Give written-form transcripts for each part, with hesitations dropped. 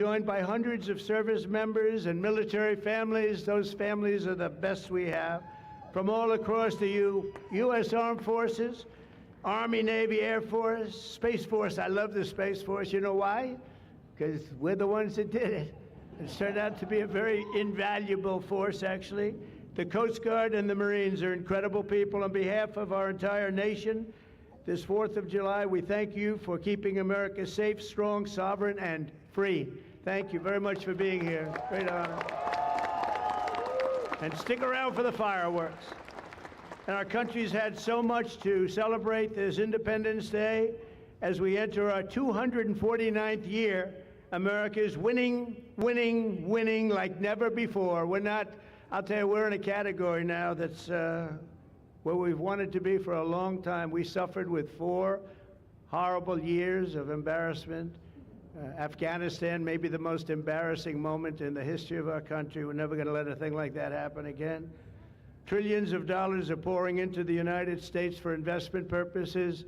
Joined by hundreds of service members and military families. Those families are the best we have. From all across the U.S. Armed Forces, Army, Navy, Air Force, Space Force. I love the Space Force. You know why? Because we're the ones that did it. It's turned out to be a very invaluable force, actually. The Coast Guard and the Marines are incredible people. On behalf of our entire nation, this 4th of July, we thank you for keeping America safe, strong, sovereign, and free. Thank you very much for being here. Great honor. And stick around for the fireworks. And our country's had so much to celebrate this Independence Day. As we enter our 249th year, America is winning, winning, winning like never before. We're not, I'll tell you, we're in a category now that's where we've wanted to be for a long time. We suffered with 4 horrible years of embarrassment. Afghanistan may be the most embarrassing moment in the history of our country. We're never going to let a thing like that happen again. Trillions of dollars are pouring into the United States for investment purposes.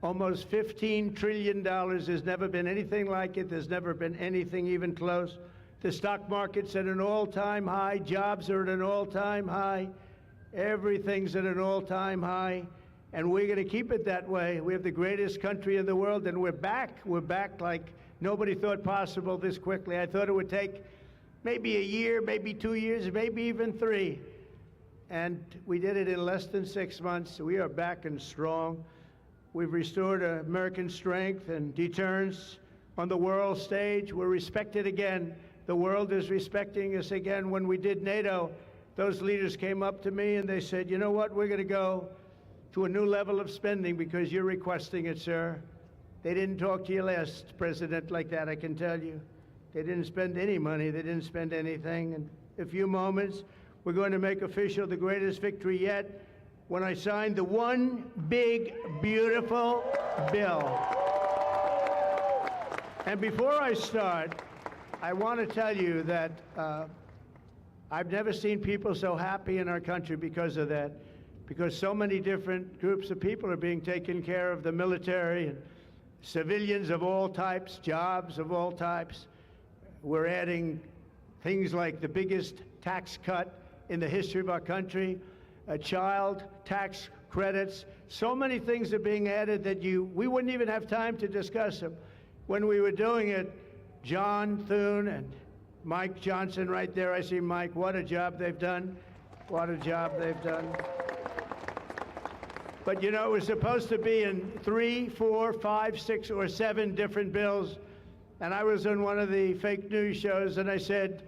Almost $15 trillion. There's never been anything like it. There's never been anything even close. The stock market's at an all-time high. Jobs are at an all-time high. Everything's at an all-time high. And we're going to keep it that way. We have the greatest country in the world, and we're back. We're back like nobody thought possible this quickly. I thought it would take maybe a year, maybe 2 years, maybe even 3. And we did it in less than 6 months. We are back and strong. We've restored American strength and deterrence on the world stage. We're respected again. The world is respecting us again. When we did NATO, those leaders came up to me and they said, you know what, we're going to go to a new level of spending because you're requesting it, sir. They didn't talk to you last president like that, I can tell you. They didn't spend any money. They didn't spend anything. In a few moments, we're going to make official the greatest victory yet when I signed the one big, beautiful bill. And before I start, I want to tell you that I've never seen people so happy in our country because of that, because so many different groups of people are being taken care of, the military and civilians of all types, jobs of all types. We're adding things like the biggest tax cut in the history of our country, child tax credits. So many things are being added that we wouldn't even have time to discuss them. When we were doing it, John Thune and Mike Johnson right there, I see Mike, what a job they've done. What a job they've done. But you know, it was supposed to be in 3, 4, 5, 6, or 7 different bills. And I was on one of the fake news shows and I said,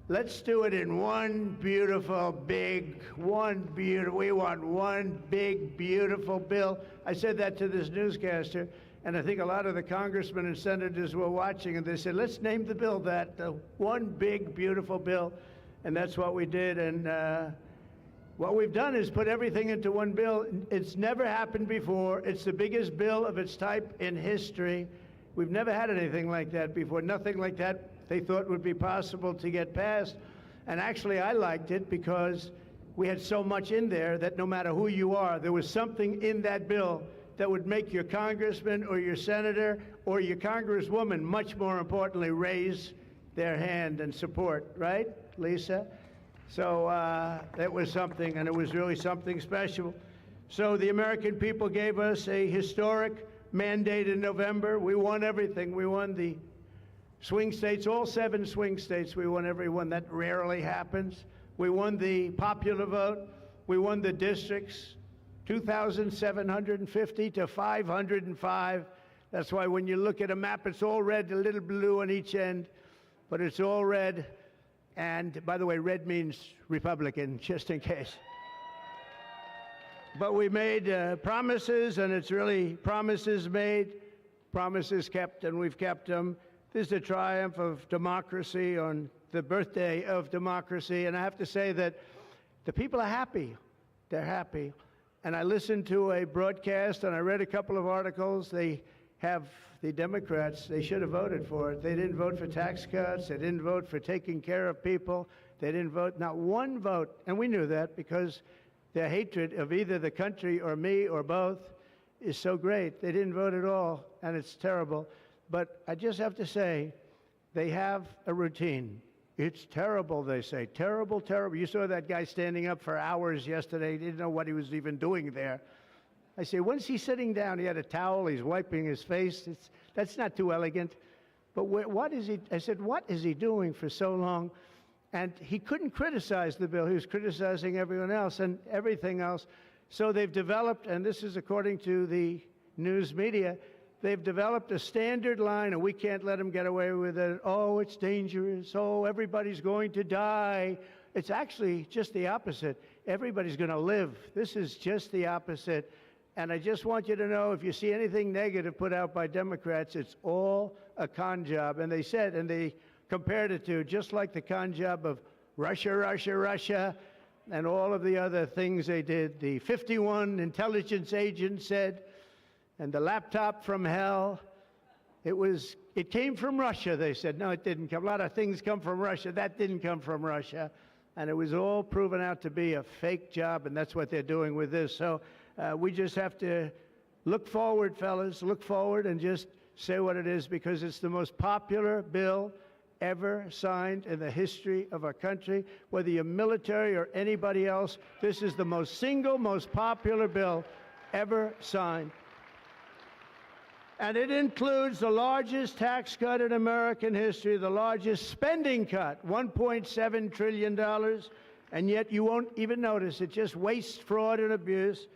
let's do it in one beautiful, big, we want one big, beautiful bill. I said that to this newscaster, and I think a lot of the congressmen and senators were watching, and they said, let's name the bill that, the one big, beautiful bill. And that's what we did. And what we've done is put everything into one bill. It's never happened before. It's the biggest bill of its type in history. We've never had anything like that before. Nothing like that they thought would be possible to get passed. And actually, I liked it because we had so much in there that no matter who you are, there was something in that bill that would make your congressman or your senator or your congresswoman, much more importantly, raise their hand and support, right, Lisa? So that was something, and it was really something special. So the American people gave us a historic mandate in November. We won everything. We won the swing states, all 7 swing states. We won every one. That rarely happens. We won the popular vote. We won the districts, 2,750 to 505. That's why when you look at a map, it's all red, a little blue on each end, but it's all red. And by the way, red means Republican, just in case. But we made promises, and it's really promises made, promises kept, and we've kept them. This is the triumph of democracy on the birthday of democracy. And I have to say that the people are happy. They're happy. And I listened to a broadcast, and I read a couple of articles. They have the Democrats, they should have voted for it. They didn't vote for tax cuts. They didn't vote for taking care of people. They didn't vote, not one vote. And we knew that because their hatred of either the country or me or both is so great. They didn't vote at all, and it's terrible. But I just have to say they have a routine. It's terrible, they say. Terrible, terrible. You saw that guy standing up for hours yesterday. He didn't know what he was even doing there. I say, when's he sitting down? He had a towel. He's wiping his face. That's not too elegant. But what is he? I said, what is he doing for so long? And he couldn't criticize the bill. He was criticizing everyone else and everything else. So they've developed, and this is according to the news media, they've developed a standard line, and we can't let them get away with it. Oh, it's dangerous. Oh, everybody's going to die. It's actually just the opposite. Everybody's going to live. This is just the opposite. And I just want you to know, if you see anything negative put out by Democrats, it's all a con job. And they said, and they compared it to just like the con job of Russia, Russia, Russia, and all of the other things they did. The 51 intelligence agents said, and the laptop from hell, it came from Russia, they said. No, it didn't come. A lot of things come from Russia. That didn't come from Russia. And it was all proven out to be a fake job, and that's what they're doing with this. So we just have to look forward, fellas, look forward and just say what it is, because it's the most popular bill ever signed in the history of our country. Whether you're military or anybody else, this is the most popular bill ever signed. And it includes the largest tax cut in American history, the largest spending cut, $1.7 trillion, and yet you won't even notice it. Just waste, fraud, and abuse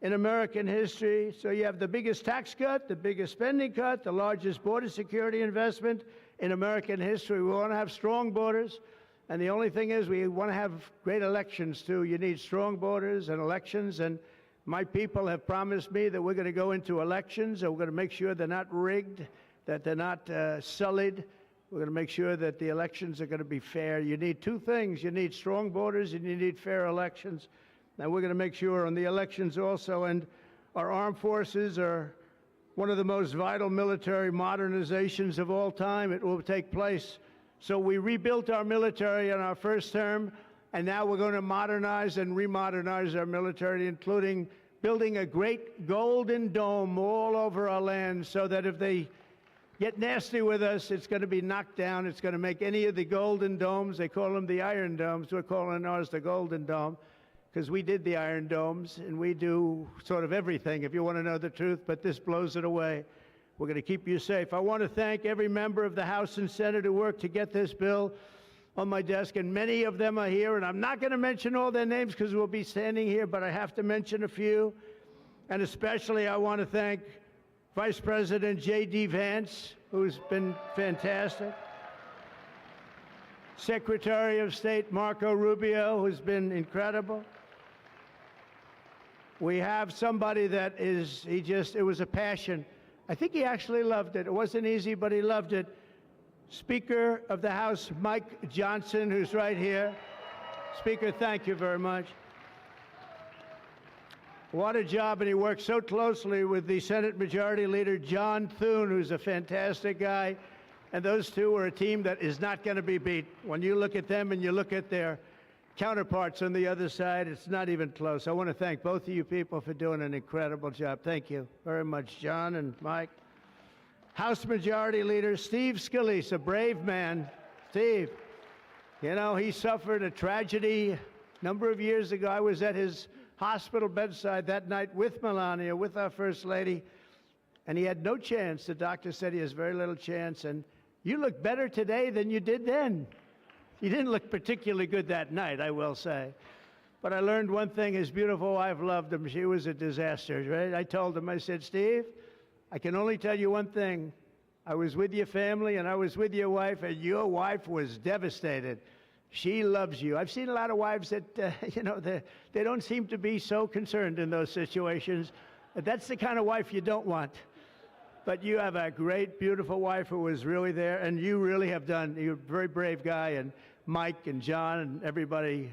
in American history. So you have the biggest tax cut, the biggest spending cut, the largest border security investment in American history. We want to have strong borders, and the only thing is we want to have great elections, too. You need strong borders and elections, and my people have promised me that we're going to go into elections, and we're going to make sure they're not rigged, that they're not sullied. We're going to make sure that the elections are going to be fair. You need two things. You need strong borders, and you need fair elections. And we're going to make sure on the elections also. And our armed forces are one of the most vital military modernizations of all time. It will take place. So we rebuilt our military in our first term, and now we're going to modernize and remodernize our military, including building a great golden dome all over our land, so that if they get nasty with us, it's going to be knocked down. It's going to make any of the golden domes, they call them the iron domes, we're calling ours the golden dome, because we did the iron domes, and we do sort of everything, if you want to know the truth, but this blows it away. We're going to keep you safe. I want to thank every member of the House and Senate who worked to get this bill on my desk, and many of them are here, and I'm not going to mention all their names because we'll be standing here, but I have to mention a few. And especially I want to thank Vice President J.D. Vance, who's been fantastic. Secretary of State Marco Rubio, who's been incredible. We have somebody that it was a passion. I think he actually loved it. It wasn't easy, but he loved it. Speaker of the House, Mike Johnson, who's right here. Speaker, thank you very much. What a job, and he worked so closely with the Senate Majority Leader, John Thune, who's a fantastic guy. And those two are a team that is not going to be beat. When you look at them and you look at their counterparts on the other side, it's not even close. I want to thank both of you people for doing an incredible job. Thank you very much, John and Mike. House Majority Leader Steve Scalise, a brave man. Steve, you know, he suffered a tragedy a number of years ago. I was at his hospital bedside that night with Melania, with our First Lady, and he had no chance. The doctor said he has very little chance, and you look better today than you did then. You didn't look particularly good that night, I will say. But I learned one thing. His beautiful wife loved him. She was a disaster, right? I told him, I said, Steve, I can only tell you one thing. I was with your family and I was with your wife, and your wife was devastated. She loves you. I've seen a lot of wives that, you know, they don't seem to be so concerned in those situations. That's the kind of wife you don't want. But you have a great, beautiful wife who was really there, and you really have done. You're a very brave guy, and Mike and John and everybody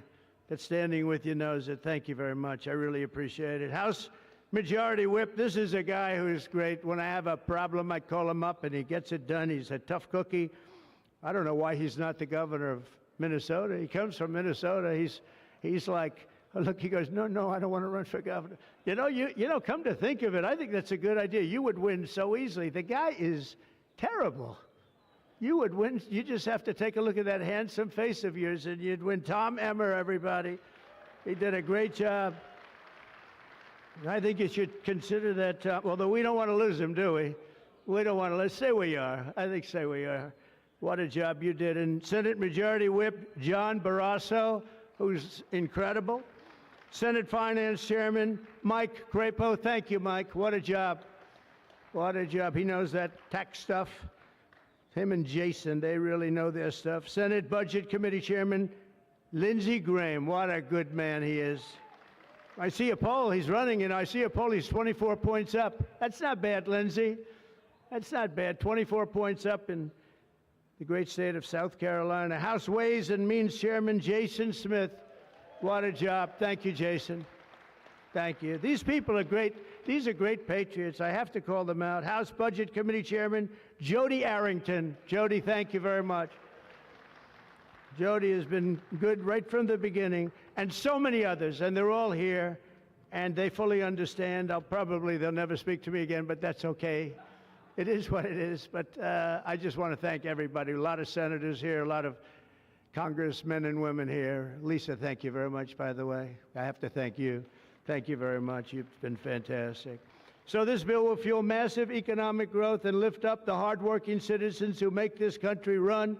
that's standing with you knows it. Thank you very much. I really appreciate it. House Majority Whip, this is a guy who's great. When I have a problem, I call him up, and he gets it done. He's a tough cookie. I don't know why he's not the governor of Minnesota. He comes from Minnesota. He's like, look, he goes, no, I don't want to run for governor. You know, come to think of it, I think that's a good idea. You would win so easily. The guy is terrible. you would win. You just have to take a look at that handsome face of yours, and you'd win. Tom Emmer, everybody. He did a great job. I think you should consider that, although we don't want to lose him, do we? We don't want to. Let's say we are. I think say we are. What a job you did. And Senate Majority Whip John Barrasso, who's incredible. Senate Finance Chairman Mike Crapo. Thank you, Mike. What a job. What a job. He knows that tax stuff. Him and Jason, they really know their stuff. Senate Budget Committee Chairman Lindsey Graham. What a good man he is. I see a poll. He's running, and I see a poll. He's 24 points up. That's not bad, Lindsey. That's not bad. 24 points up in the great state of South Carolina. House Ways and Means Chairman Jason Smith. What a job. Thank you, Jason. Thank you. These people are great. These are great patriots. I have to call them out. House Budget Committee Chairman Jody Arrington. Jody, thank you very much. Jody has been good right from the beginning, and so many others, and they're all here, and they fully understand. They'll never speak to me again, but that's okay. It is what it is, but I just want to thank everybody. A lot of senators here, a lot of congressmen and women here. Lisa, thank you very much, by the way. I have to thank you. Thank you very much. You've been fantastic. So this bill will fuel massive economic growth and lift up the hardworking citizens who make this country run.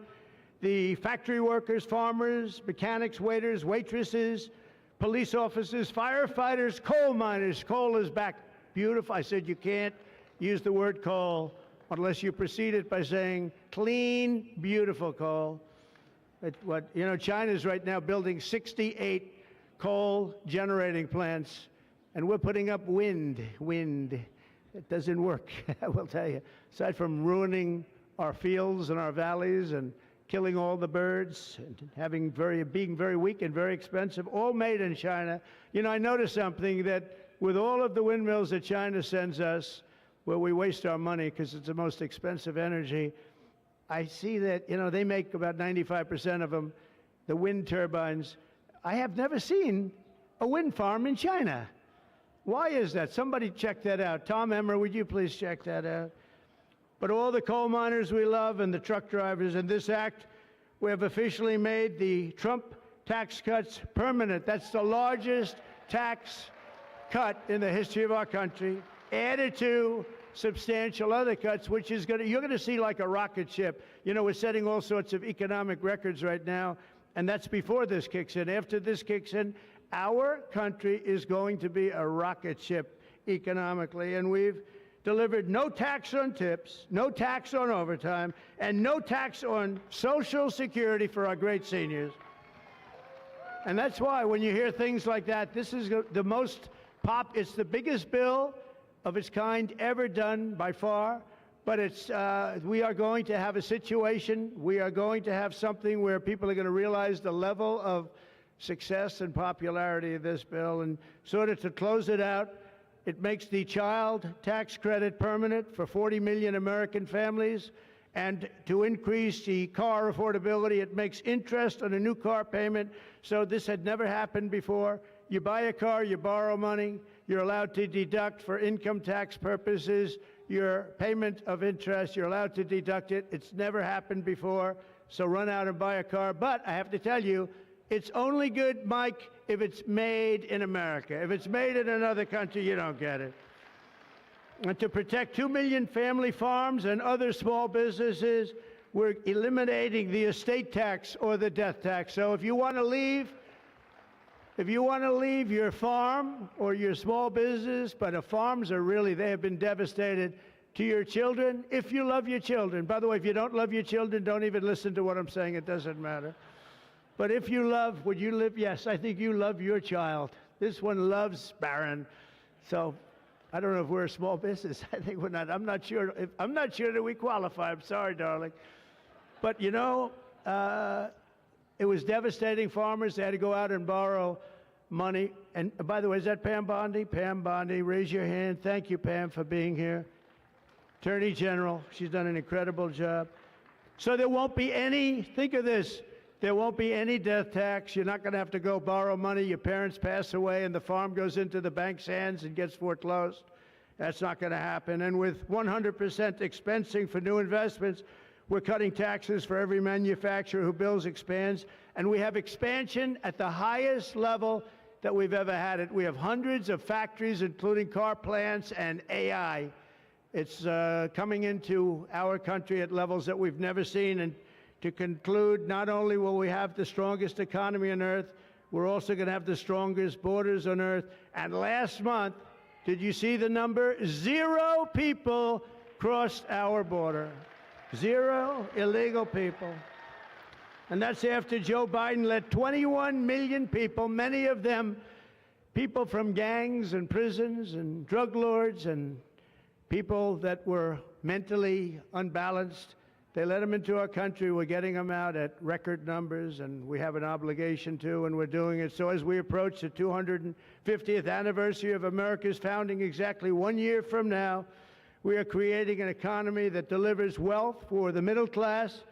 The factory workers, farmers, mechanics, waiters, waitresses, police officers, firefighters, coal miners. Coal is back. Beautiful. I said you can't use the word coal unless you precede it by saying clean, beautiful coal. China's right now building 68 coal generating plants, and we're putting up wind. It doesn't work, I will tell you. Aside from ruining our fields and our valleys and killing all the birds and being very weak and very expensive, all made in China. I noticed something, that with all of the windmills that China sends us, where we waste our money because it's the most expensive energy, I see that, they make about 95% of them, the wind turbines. I have never seen a wind farm in China. Why is that? Somebody check that out. Tom Emmer, would you please check that out? But all the coal miners we love and the truck drivers, in this act, we have officially made the Trump tax cuts permanent. That's the largest tax cut in the history of our country, added to substantial other cuts, which is you're going to see like a rocket ship. We're setting all sorts of economic records right now, and that's before this kicks in. After this kicks in, our country is going to be a rocket ship economically, and we've delivered no tax on tips, no tax on overtime, and no tax on Social Security for our great seniors. And that's why when you hear things like that, this is the most it's the biggest bill of its kind ever done by far, but we are going to have a situation, we are going to have something where people are going to realize the level of success and popularity of this bill. And sort of to close it out, it makes the child tax credit permanent for 40 million American families. And to increase the car affordability, it makes interest on a new car payment. So this had never happened before. You buy a car, you borrow money, you're allowed to deduct for income tax purposes your payment of interest. You're allowed to deduct it. It's never happened before. So run out and buy a car. But I have to tell you, it's only good, Mike, if it's made in America. If it's made in another country, you don't get it. And to protect 2 million family farms and other small businesses, we're eliminating the estate tax or the death tax. So if you want to leave your farm or your small business, but farms they have been devastated, to your children, if you love your children. By the way, if you don't love your children, don't even listen to what I'm saying. It doesn't matter. But if you love, would you live? Yes, I think you love your child. This one loves Barron. So I don't know if we're a small business. I think we're not. I'm not sure that we qualify. I'm sorry, darling. But it was devastating. Farmers, they had to go out and borrow money. And by the way, is that Pam Bondi? Pam Bondi, raise your hand. Thank you, Pam, for being here. Attorney General, she's done an incredible job. So there won't be any, think of this, there won't be any death tax. You're not going to have to go borrow money. Your parents pass away and the farm goes into the bank's hands and gets foreclosed. That's not going to happen. And with 100% expensing for new investments, We're cutting taxes for every manufacturer who builds, expands, and we have expansion at the highest level that we've ever had it. We have hundreds of factories, including car plants and AI. It's coming into our country at levels that we've never seen. And to conclude, not only will we have the strongest economy on earth, we're also going to have the strongest borders on earth. And last month, did you see the number? 0 people crossed our border. 0 illegal people. And that's after Joe Biden let 21 million people, many of them people from gangs and prisons and drug lords and people that were mentally unbalanced. They let them into our country. We're getting them out at record numbers, and we have an obligation to, and we're doing it. So as we approach the 250th anniversary of America's founding exactly 1 year from now, we are creating an economy that delivers wealth for the middle class,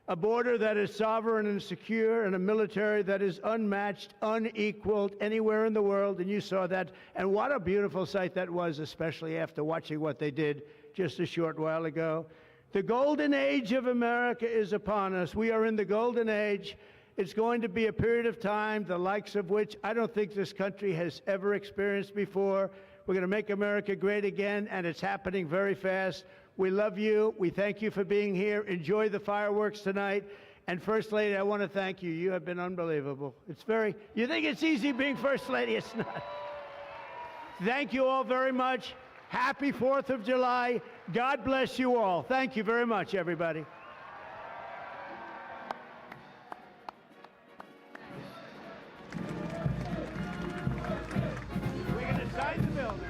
a border that is sovereign and secure, and a military that is unmatched, unequaled anywhere in the world. And you saw that. And what a beautiful sight that was, especially after watching what they did just a short while ago. The golden age of America is upon us. We are in the golden age. It's going to be a period of time, the likes of which I don't think this country has ever experienced before. We're going to make America great again, and it's happening very fast. We love you. We thank you for being here. Enjoy the fireworks tonight. And First Lady, I want to thank you. You have been unbelievable. You think it's easy being First Lady? It's not. Thank you all very much. Happy 4th of July. God bless you all. Thank you very much, everybody. We're going to sign the bill now.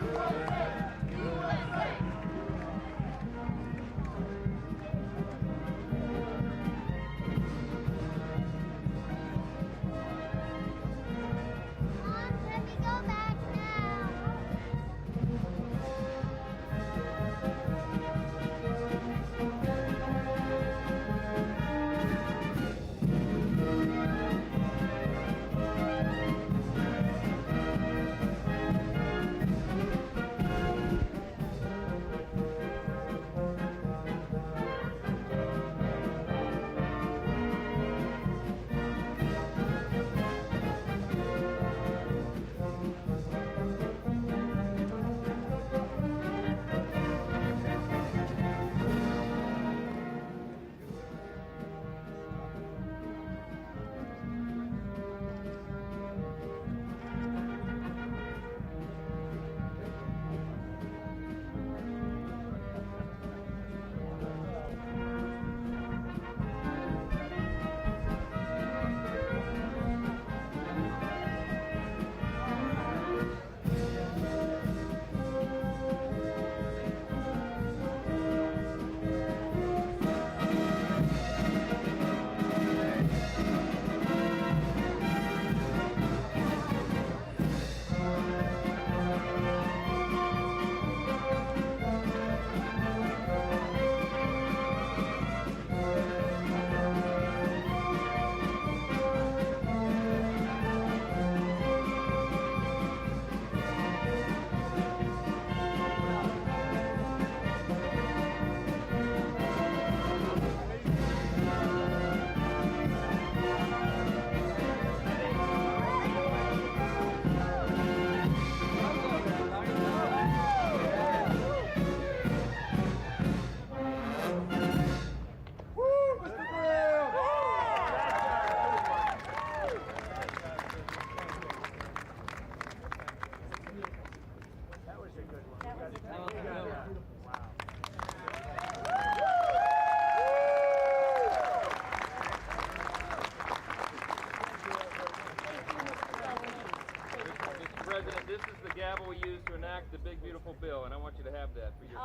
President, this is the gavel we use to enact the big, beautiful bill, and I want you to have that for your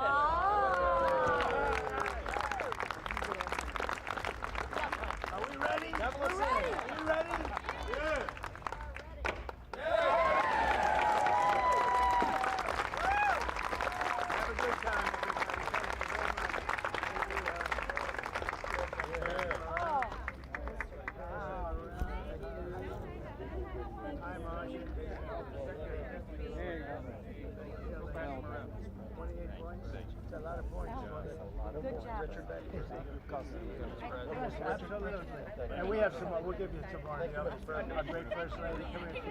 Are we ready? We're ready. Are we ready? Yeah. Have a good time. Hi, Marge. There you go. 28 points. It's a lot of points. Good job. Absolutely. And we have some more. We'll give you some more. You know, our great first lady. Come here.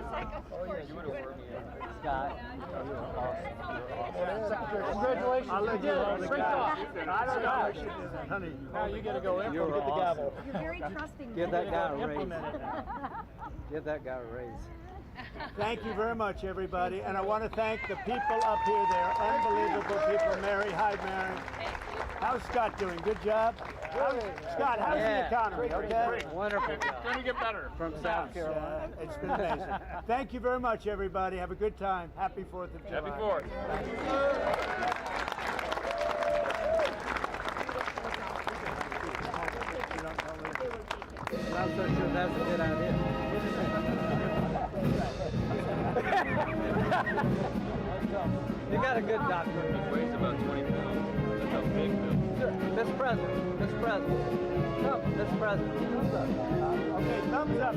Scott, you were awesome. Congratulations. I'll let you hold the guy. I don't know. I should do that. Honey, now you got to go in. You were Get the awesome. gavel. You're very trusting. Give that guy a raise. Implement it. Give that guy a raise. Thank you very much, everybody. And I want to thank the people up here. They're unbelievable people. Mary, hi, Mary. How's Scott doing? Good job? Scott, how's the economy? Okay? Wonderful job. Gonna get better. From South Carolina. It's been amazing. Thank you very much, everybody. Have a good time. Happy 4th of July. Happy 4th. I'm not so sure that's a good idea. You got a good doctor. It weighs about 20 pounds. That's a big bill. Mr. President. Mr. President. Come, Mr. President. Okay, thumbs up.